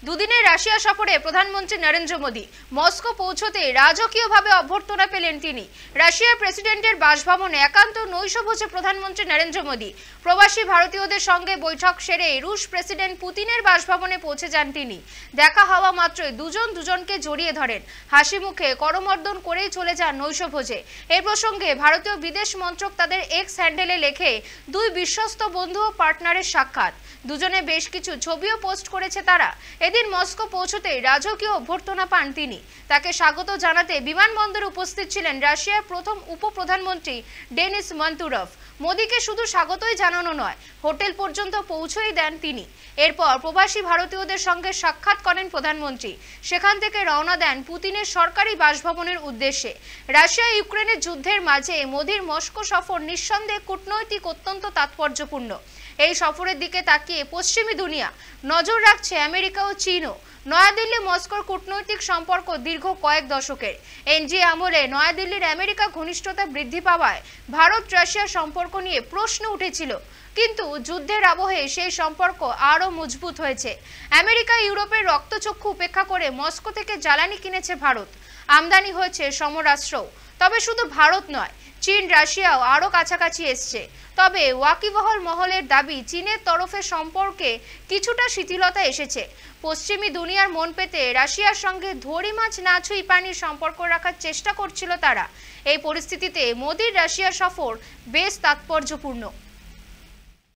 দুদিনের রাশিয়া সফরে প্রধানমন্ত্রী নরেন্দ্র মোদী মস্কো পৌঁছতে রাজকীয়ভাবে অভ্যর্থনা পেলেন তিনি। রাশিয়ার প্রেসিডেন্টের বাসভবনে একান্ত নৈশভোজে প্রধানমন্ত্রী নরেন্দ্র মোদী প্রবাসী ভারতীয়দের সঙ্গে বৈঠক সেরে রুশ প্রেসিডেন্ট পুতিনের বাসভবনে পৌঁছে যান তিনি। দেখা হওয়া মাত্রই দুজন দুজনকে জড়িয়ে ধরেন, হাসি মুখে করমর্দন করেই চলে যান নৈশভোজে। এই প্রসঙ্গে ভারতীয় বিদেশ মন্ত্রক তাদের এক্স হ্যান্ডেলে লেখে, দুই বিশ্বস্ত বন্ধু ও পার্টনারের সাক্ষাৎ। দুজনে বেশ কিছু ছবিও পোস্ট করেছে তারা। এদিন মস্কো পৌঁছতেই রাজকীয় অভ্যর্থনা পান তিনি। তাকে স্বাগত জানাতে বিমানবন্দরে উপস্থিত ছিলেন রাশিয়ার প্রথম উপপ্রধানমন্ত্রী ডেনিস মন্তুরভ। মোদীকে শুধু স্বাগতই জানানো নয়, হোটেল পর্যন্ত পৌঁছেই দেন তিনি। এরপর প্রবাসী ভারতীয়দের সঙ্গে সাক্ষাৎ করেন প্রধানমন্ত্রী। সেখান থেকে রওনা দেন পুতিনের সরকারি বাসভবনের উদ্দেশ্যে। রাশিয়া ইউক্রেনের যুদ্ধের মাঝে মোদীর মস্কো সফর নিঃসন্দেহে কূটনৈতিক অত্যন্ত তাৎপর্যপূর্ণ। এই সফরের দিকে তাকিয়ে পশ্চিমী দুনিয়া নজর রাখছে আমেরিকা ও চীনও। নয়াদিল্লি মস্কোর কূটনৈতিক সম্পর্ক দীর্ঘ কয়েক দশকের। এনজি আমলে নয়াদিল্লির আমেরিকা ঘনিষ্ঠতা বৃদ্ধি পাওয়ায় ভারত রাশিয়া সম্পর্ক নিয়ে প্রশ্ন উঠেছিল, কিন্তু যুদ্ধের আবহে সেই সম্পর্ক আরও মজবুত হয়েছে। আমেরিকা ইউরোপের রক্তচক্ষু উপেক্ষা করে মস্কো থেকে জ্বালানি কিনেছে ভারত। আমদানি হয়েছে সমরাস্ত্রও। তবে শুধু ভারত নয়, চীন রাশিয়াও আরও কাছাকাছি এসছে। তবে ওয়াকিবহল মহলের দাবি, চীনের তরফে সম্পর্কে কিছুটা শিথিলতা এসেছে। পশ্চিমী দুনিয়ার মন পেতে রাশিয়ার সঙ্গে ধরি মাছ না ছুঁই পানির সম্পর্ক রাখার চেষ্টা করছিল তারা। এই পরিস্থিতিতে মোদীর রাশিয়া সফর বেশ তাৎপর্যপূর্ণ।